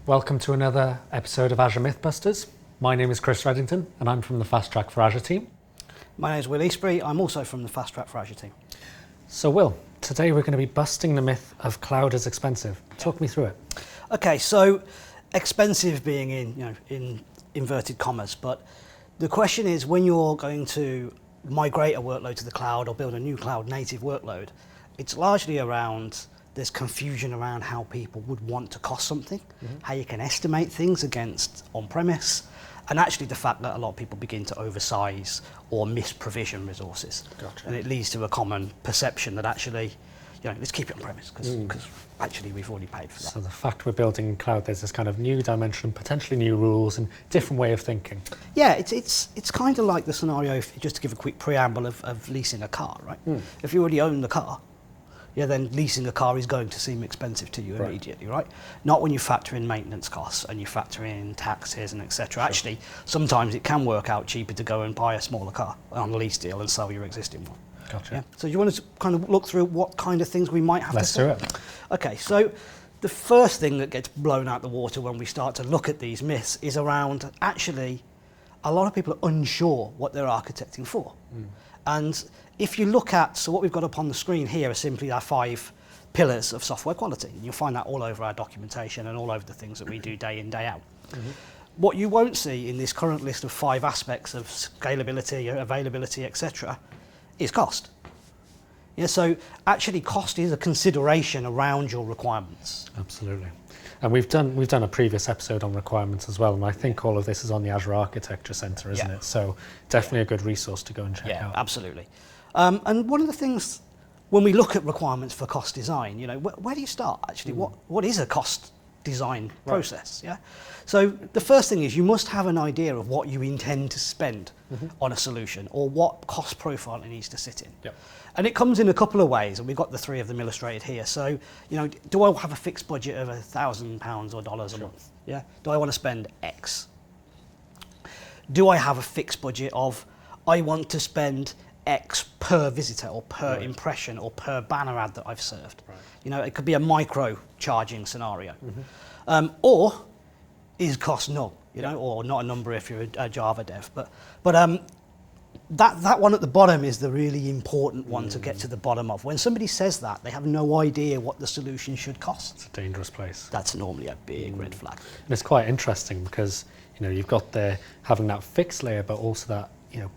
Welcome to another episode of Azure MythBusters. My name is Chris Reddington and I'm from the FastTrack for Azure team. My name is Will Eastbury. I'm also from the FastTrack for Azure team. So Will, today we're going to be busting the myth of cloud is expensive. Talk me through it. Okay, so expensive being in inverted commas, but the question is when you're going to migrate a workload to the cloud or build a new cloud native workload, it's largely around there's confusion around how people would want to cost something, how you can estimate things against on-premise, and actually the fact that a lot of people begin to oversize or misprovision resources. Gotcha. And it leads to a common perception that actually, let's keep it on-premise because actually we've already paid for that. So the fact we're building in cloud, there's this kind of new dimension, potentially new rules and different way of thinking. Yeah, it's kind of like the scenario, just to give a quick preamble of leasing a car, right? If you already own the car, then leasing a car is going to seem expensive to you immediately, right? Not when you factor in maintenance costs and you factor in taxes and etc. Sure. Actually, sometimes it can work out cheaper to go and buy a smaller car on a lease deal and sell your existing one. Gotcha. Yeah? So you want to kind of look through what kind of things we might have Let's to do it. Okay, so the first thing that gets blown out the water when we start to look at these myths is around actually a lot of people are unsure what they're architecting for. And if you look at, so what we've got up on the screen here are simply our 5 pillars of software quality. And you'll find that all over our documentation and all over the things that we do day in, day out. What you won't see in this current list of 5 aspects of scalability, availability, etc., is cost. Yeah, so actually cost is a consideration around your requirements. Absolutely. And we've done a previous episode on requirements as well, and I think all of this is on the Azure Architecture Center, isn't it? So definitely a good resource to go and check out. Yeah, absolutely. And one of the things when we look at requirements for cost design, where do you start actually? What is a cost design process? Yeah. So the first thing is you must have an idea of what you intend to spend on a solution or what cost profile it needs to sit in. Yep. And it comes in a couple of ways, and we've got the 3 of them illustrated here. So, do I have a fixed budget of £1,000 or dollars a month? Yeah. Do I want to spend X? Do I have a fixed budget of I want to spend X per visitor or per impression or per banner ad that I've served? It could be a micro charging scenario. Or is cost null, or not a number if you're a Java dev. But that one at the bottom is the really important one to get to the bottom of. When somebody says that, they have no idea what the solution should cost. It's a dangerous place. That's normally a big red flag. And it's quite interesting because you've got having that fixed layer, but also that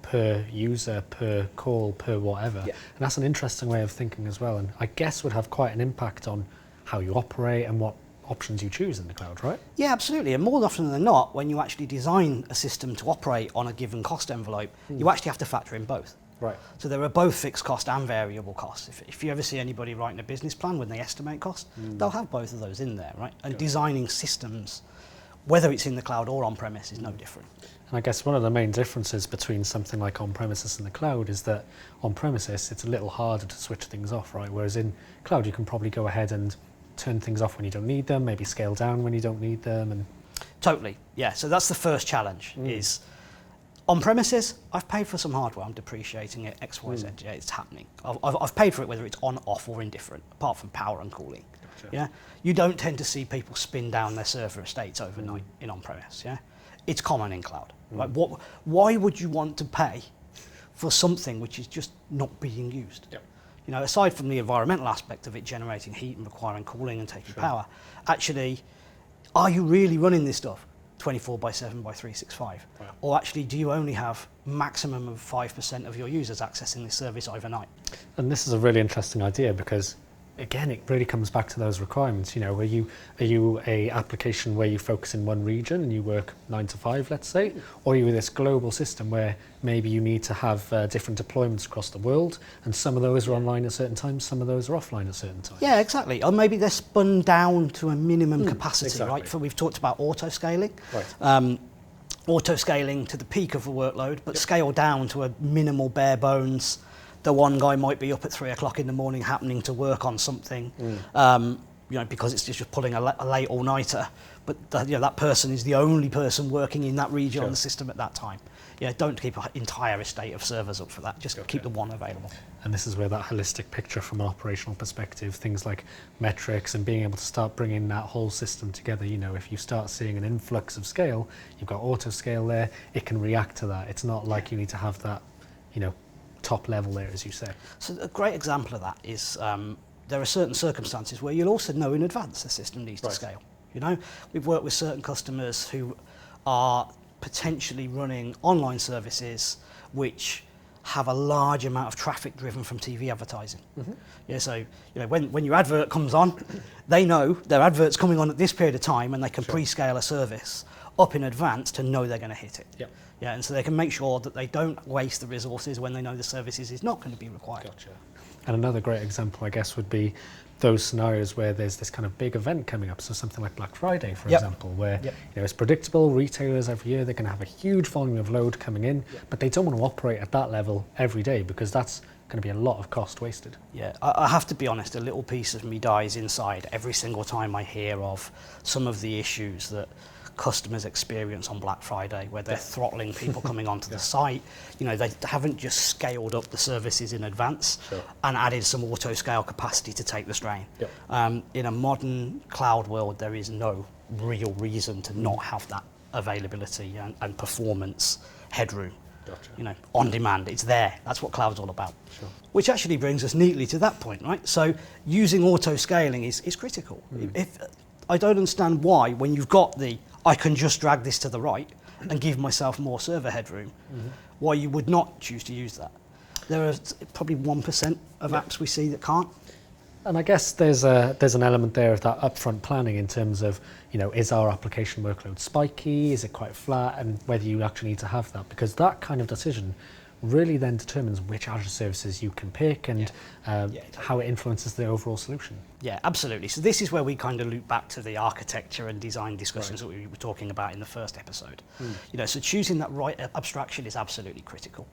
per user, per call, per whatever. And that's an interesting way of thinking as well. And I guess would have quite an impact on how you operate and what options you choose in the cloud, right? Yeah, absolutely. And more often than not, when you actually design a system to operate on a given cost envelope, you actually have to factor in both. Right. So there are both fixed cost and variable costs. If you ever see anybody writing a business plan when they estimate cost, they'll have both of those in there, right? And designing systems, whether it's in the cloud or on-premise, is no different. And I guess one of the main differences between something like on-premises and the cloud is that on-premises, it's a little harder to switch things off, right? Whereas in cloud, you can probably go ahead and turn things off when you don't need them, maybe scale down when you don't need them. And totally, yeah. So that's the first challenge is on-premises, I've paid for some hardware, I'm depreciating it, X, Y, Z, yeah, it's happening. I've paid for it whether it's on, off or indifferent, apart from power and cooling. Gotcha. Yeah, you don't tend to see people spin down their server estates overnight in on-premise, yeah? It's common in cloud. Like why would you want to pay for something which is just not being used? Yep. Aside from the environmental aspect of it generating heat and requiring cooling and taking power, actually, are you really running this stuff 24/7 by 365? Right. Or actually, do you only have maximum of 5% of your users accessing this service overnight? And this is a really interesting idea because, again, it really comes back to those requirements. Are you a application where you focus in one region and you work 9 to 5, let's say, or are you this global system where maybe you need to have different deployments across the world, and some of those are online at certain times, some of those are offline at certain times. Yeah, exactly. Or maybe they're spun down to a minimum capacity, right? So we've talked about auto scaling. Right. Auto scaling to the peak of the workload, but scale down to a minimal bare bones. The one guy might be up at 3 o'clock in the morning happening to work on something, because it's just pulling a late all-nighter. But that person is the only person working in that region on the system at that time. don't keep an entire estate of servers up for that. Just keep the one available. And this is where that holistic picture from an operational perspective, things like metrics and being able to start bringing that whole system together. If you start seeing an influx of scale, you've got auto scale there, it can react to that. It's not like you need to have that, top level there, as you say. So a great example of that is there are certain circumstances where you'll also know in advance the system needs to scale. We've worked with certain customers who are potentially running online services which have a large amount of traffic driven from TV advertising. So when your advert comes on, they know their advert's coming on at this period of time, and they can pre-scale a service up in advance to know they're going to hit it. And so they can make sure that they don't waste the resources when they know the services is not going to be required. Gotcha. And another great example, I guess, would be those scenarios where there's this kind of big event coming up. So something like Black Friday, for example, where it's predictable. Retailers every year, they're going to have a huge volume of load coming in, but they don't want to operate at that level every day because that's going to be a lot of cost wasted. I have to be honest, a little piece of me dies inside every single time I hear of some of the issues that customers experience on Black Friday, where they're throttling people coming onto the site. They haven't just scaled up the services in advance and added some auto scale capacity to take the strain. In a modern cloud world, there is no real reason to not have that availability and performance headroom. On demand, it's there. That's what cloud's all about. Which actually brings us neatly to that point, right? So using auto scaling is critical. If I don't understand why, when you've got I can just drag this to the right and give myself more server headroom, why you would not choose to use that. There are probably 1% of apps we see that can't. And I guess there's an element there of that upfront planning in terms of, is our application workload spiky? Is it quite flat? And whether you actually need to have that, because that kind of decision really then determines which Azure services you can pick and how it influences the overall solution. Yeah, absolutely. So this is where we kind of loop back to the architecture and design discussions that we were talking about in the first episode. So choosing that right abstraction is absolutely critical.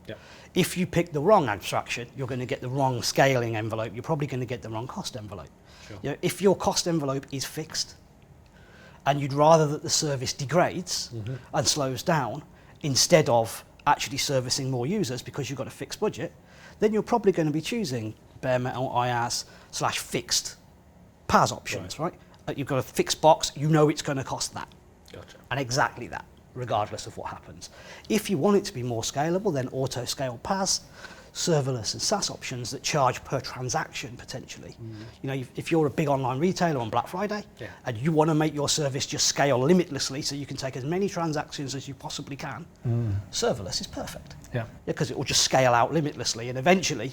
If you pick the wrong abstraction, you're going to get the wrong scaling envelope. You're probably going to get the wrong cost envelope. If your cost envelope is fixed and you'd rather that the service degrades and slows down instead of actually servicing more users because you've got a fixed budget, then you're probably going to be choosing bare metal IaaS / fixed PaaS options, right? You've got a fixed box, it's going to cost that. And exactly that, regardless of what happens. If you want it to be more scalable, then auto scale PaaS, serverless and SaaS options that charge per transaction potentially. If you're a big online retailer on Black Friday and you want to make your service just scale limitlessly so you can take as many transactions as you possibly can, serverless is perfect. Because it will just scale out limitlessly, and eventually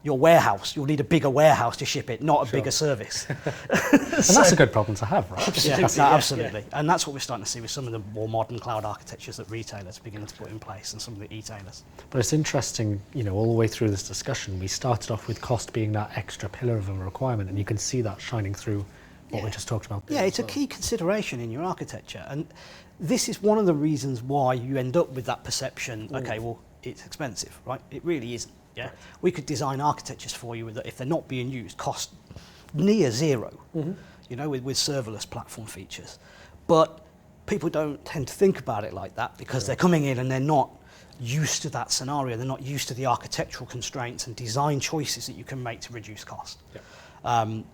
your warehouse, you'll need a bigger warehouse to ship it, not a bigger service. And that's a good problem to have, right? Absolutely. And that's what we're starting to see with some of the more modern cloud architectures that retailers are beginning to put in place, and some of the e-tailers. But it's interesting, all the way through this discussion, we started off with cost being that extra pillar of a requirement, and you can see that shining through what we just talked about. It's a key consideration in your architecture, and this is one of the reasons why you end up with that perception, it's expensive, right? It really isn't. We could design architectures for you that, if they're not being used, cost near zero, with serverless platform features. But people don't tend to think about it like that because they're coming in and they're not used to that scenario. They're not used to the architectural constraints and design choices that you can make to reduce cost. And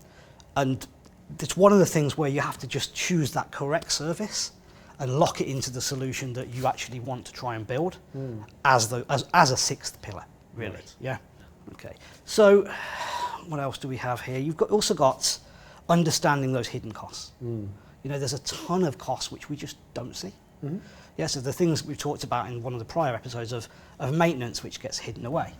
it's one of the things where you have to just choose that correct service and lock it into the solution that you actually want to try and build as a sixth pillar, really. Okay. So what else do we have here? You've also got understanding those hidden costs. There's a ton of costs which we just don't see. So the things we've talked about in one of the prior episodes of maintenance, which gets hidden away.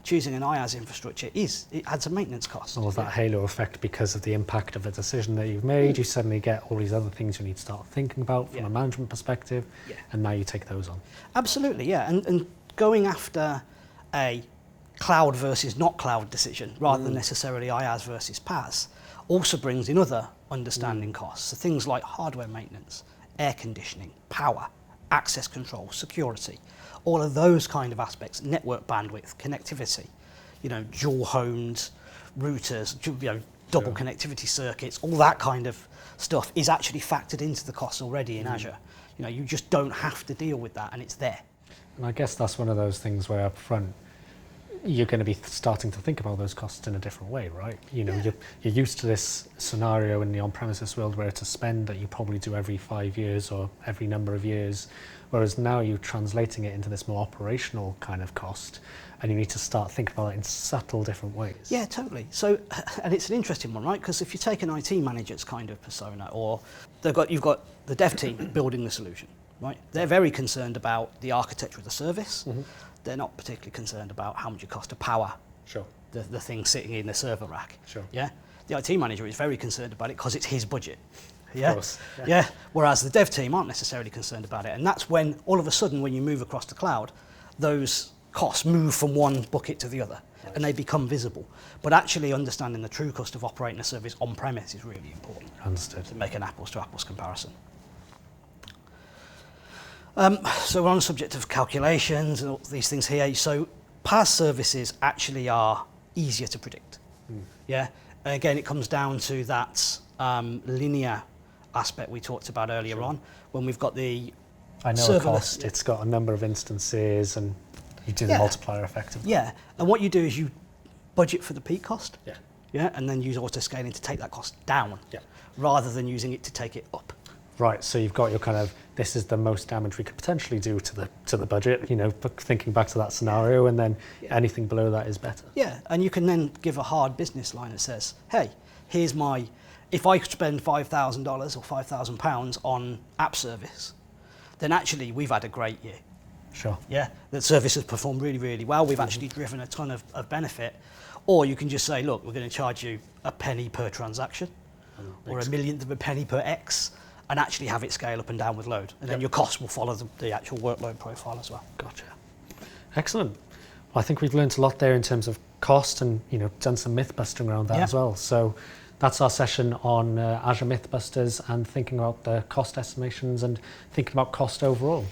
Choosing an IaaS infrastructure it adds a maintenance cost. All of that halo effect because of the impact of a decision that you've made. You suddenly get all these other things you need to start thinking about from a management perspective, and now you take those on. Absolutely, and going after a cloud versus not cloud decision rather than necessarily IaaS versus PaaS also brings in other understanding costs. So things like hardware maintenance, air conditioning, power, access control, security, all of those kind of aspects, network bandwidth, connectivity, dual homes, routers, double connectivity circuits, all that kind of stuff is actually factored into the costs already in Azure. You just don't have to deal with that, and it's there. And I guess that's one of those things where up front, you're going to be starting to think about those costs in a different way, right? You know, you're used to this scenario in the on-premises world where it's a spend that you probably do every 5 years or every number of years, whereas now you're translating it into this more operational kind of cost, and you need to start thinking about it in subtle different ways. Yeah, totally. So, and it's an interesting one, right? Because if you take an IT manager's kind of persona, or you've got the dev team building the solution, right? They're very concerned about the architecture of the service. Mm-hmm. They're not particularly concerned about how much it costs to power the thing sitting in the server rack. Sure. Yeah. The IT manager is very concerned about it because it's his budget. Yeah. Of course. Yeah. Whereas the dev team aren't necessarily concerned about it, and that's when all of a sudden, when you move across the cloud, those costs move from one bucket to the other, and they become visible. But actually understanding the true cost of operating a service on-premise is really important. Understood. To make an apples-to-apples comparison. So we're on the subject of calculations and all these things here. So PaaS services actually are easier to predict. Yeah. And again, it comes down to that linear aspect we talked about earlier on, when we've got the I know a cost, it's got a number of instances, and you do the multiplier effectively. Yeah, and what you do is you budget for the peak cost, yeah, and then use auto-scaling to take that cost down, yeah, rather than using it to take it up. Right, so you've got your kind of, this is the most damage we could potentially do to the budget, you know, thinking back to that scenario, and then anything below that is better. Yeah, and you can then give a hard business line that says, hey, here's my, if I spend $5,000 or £5,000 on app service, then actually we've had a great year. Sure. Yeah, the service has performed really, really well. We've actually driven a ton of benefit. Or you can just say, look, we're going to charge you a penny per transaction, or a millionth of a penny per X, and actually have it scale up and down with load. And then your costs will follow the actual workload profile as well. Gotcha. Excellent. Well, I think we've learned a lot there in terms of cost, and, you know, done some myth busting around that as well. So that's our session on Azure MythBusters and thinking about the cost estimations and thinking about cost overall.